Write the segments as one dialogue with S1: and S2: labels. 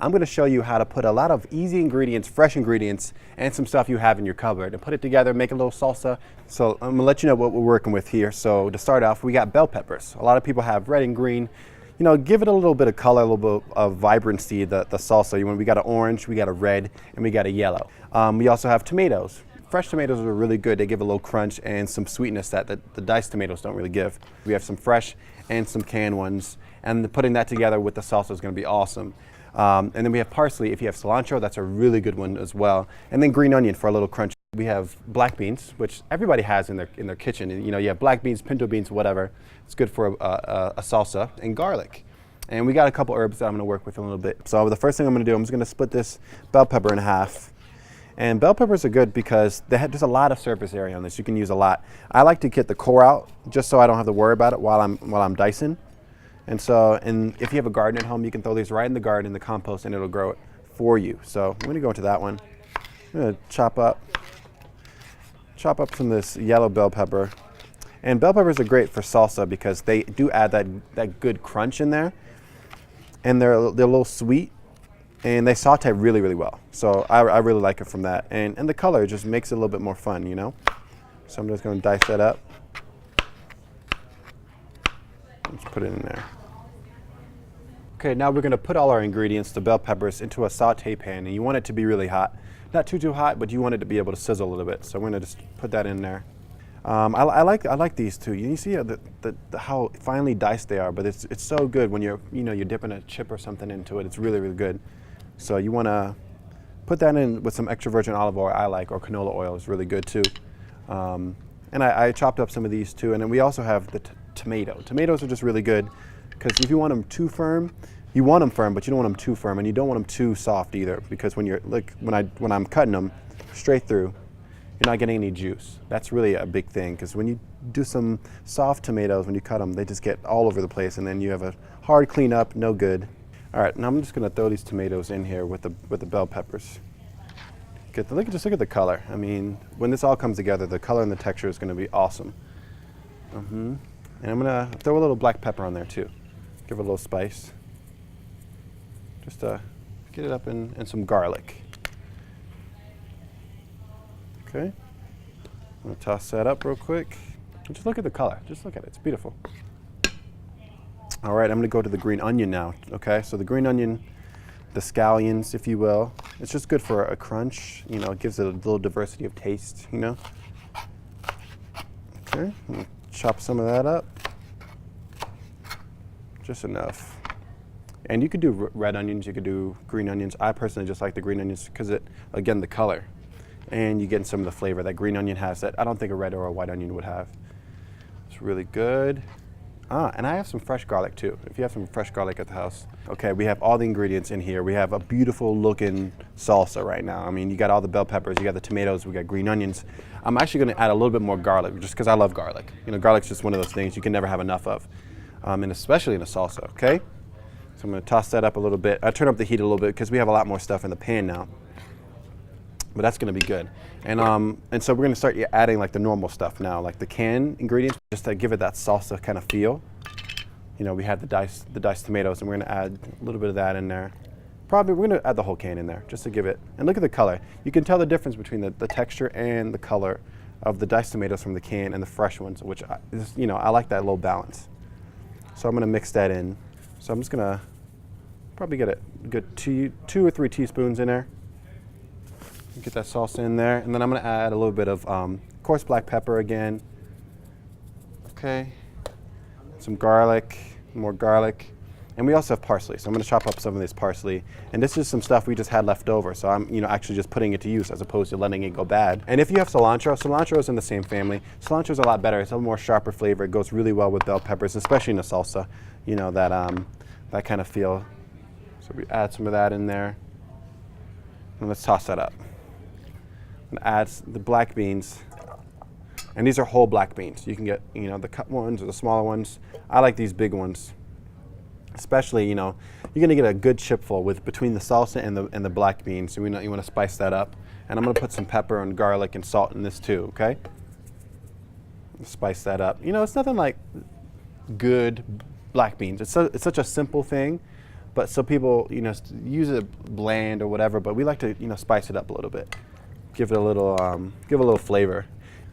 S1: I'm going to show you how to put a lot of easy ingredients, fresh ingredients, and some stuff you have in your cupboard and put it together, make a little salsa. So I'm going to let you know what we're working with here. So to start off, we got bell peppers. A lot of people have red and green. You know, give it a little bit of color, a little bit of vibrancy, the salsa. We got an orange, we got a red, and we got a yellow. We also have tomatoes. Fresh tomatoes are really good. They give a little crunch and some sweetness that the diced tomatoes don't really give. We have some fresh and some canned ones, and putting that together with the salsa is going to be awesome. And then we have parsley. If you have cilantro, that's a really good one as well. And then green onion for a little crunch. We have black beans, which everybody has in their kitchen. You know, you have black beans, pinto beans, whatever. It's good for a salsa, and garlic. And we got a couple herbs that I'm going to work with a little bit. So the first thing I'm going to do, I'm just going to split this bell pepper in half. And bell peppers are good because there's a lot of surface area on this. You can use a lot. I like to get the core out just so I don't have to worry about it while I'm dicing. And if you have a garden at home, you can throw these right in the garden in the compost and it'll grow it for you. So I'm going to go into that one. I'm going to chop up some of this yellow bell pepper. And bell peppers are great for salsa because they do add that good crunch in there. And they're a little sweet. And they saute really, really well. So I really like it from that. And the color just makes it a little bit more fun, you know? So I'm just going to dice that up. Let's put it in there. Okay, now we're going to put all our ingredients, the bell peppers, into a saute pan. And you want it to be really hot. Not too hot, but you want it to be able to sizzle a little bit. So I'm going to just put that in there. I like these too. You see how finely diced they are, but it's so good when you're dipping a chip or something into it. It's really, really good. So you want to put that in with some extra virgin olive oil or canola oil is really good too. And I chopped up some of these too. And then we also have the tomato. Tomatoes are just really good because if you want them too firm, you want them firm, but you don't want them too firm, and you don't want them too soft either. Because when I'm cutting them straight through, you're not getting any juice. That's really a big thing because when you do some soft tomatoes, when you cut them, they just get all over the place, and then you have a hard cleanup, no good. All right, now I'm just going to throw these tomatoes in here with the bell peppers. Just look at the color. I mean, when this all comes together, the color and the texture is going to be awesome. And I'm going to throw a little black pepper on there too. Give it a little spice. Just get it up in some garlic. Okay. I'm going to toss that up real quick. Just look at the color. Just look at it. It's beautiful. All right, I'm going to go to the green onion now. Okay, so the green onion, the scallions, if you will, it's just good for a crunch. You know, it gives it a little diversity of taste, you know. Okay, I'm going to chop some of that up. Just enough. And you could do red onions, you could do green onions. I personally just like the green onions because again, the color. And you get some of the flavor that green onion has that I don't think a red or a white onion would have. It's really good. And I have some fresh garlic too, if you have some fresh garlic at the house. Okay, we have all the ingredients in here. We have a beautiful looking salsa right now. I mean, you got all the bell peppers, you got the tomatoes, we got green onions. I'm actually gonna add a little bit more garlic just because I love garlic. You know, garlic's just one of those things you can never have enough of, and especially in a salsa, okay? So I'm gonna toss that up a little bit. I turn up the heat a little bit because we have a lot more stuff in the pan now. But that's going to be good. And so we're going to start adding like the normal stuff now, like the canned ingredients, just to give it that salsa kind of feel. You know, we had the diced tomatoes, and we're going to add a little bit of that in there. Probably we're going to add the whole can in there just to give it. And look at the color. You can tell the difference between the texture and the color of the diced tomatoes from the can and the fresh ones, which I like that little balance. So I'm going to mix that in. So I'm just going to probably get a good 2 or 3 teaspoons in there. Get that salsa in there, and then I'm going to add a little bit of coarse black pepper again. Okay, some garlic, more garlic, and we also have parsley. So I'm going to chop up some of this parsley, and this is some stuff we just had left over. So I'm actually just putting it to use as opposed to letting it go bad. And if you have cilantro is in the same family. Cilantro is a lot better. It's a little more sharper flavor. It goes really well with bell peppers, especially in a salsa. You know, that kind of feel. So we add some of that in there, and let's toss that up. And add the black beans, and these are whole black beans. You can get the cut ones or the smaller ones. I like these big ones, especially you're gonna get a good chipful between the salsa and the black beans. So you want to spice that up, and I'm gonna put some pepper and garlic and salt in this too. Okay, spice that up. It's nothing like good black beans. It's such a simple thing, But some people, use it bland or whatever. But we like to, spice it up a little bit, give it a little flavor.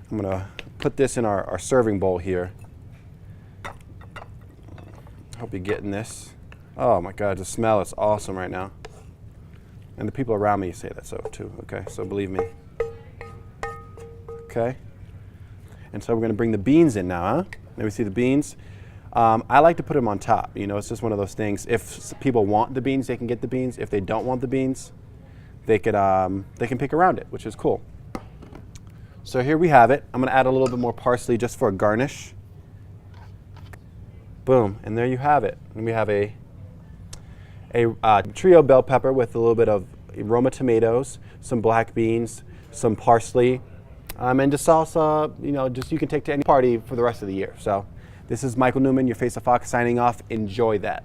S1: I'm gonna put this in our serving bowl here. Hope you're getting this. Oh my God, the smell is awesome right now. And the people around me say that so too. Okay, so believe me. Okay. And so we're gonna bring the beans in now, huh? Let me see the beans. I like to put them on top. It's just one of those things. If people want the beans, they can get the beans. If they don't want the beans, they can pick around it, which is cool. So here we have it. I'm gonna add a little bit more parsley just for a garnish. Boom, and there you have it. And we have a trio bell pepper with a little bit of Roma tomatoes, some black beans, some parsley, and just salsa. You can take to any party for the rest of the year. So this is Michael Newman, your Face of Fox, signing off. Enjoy that.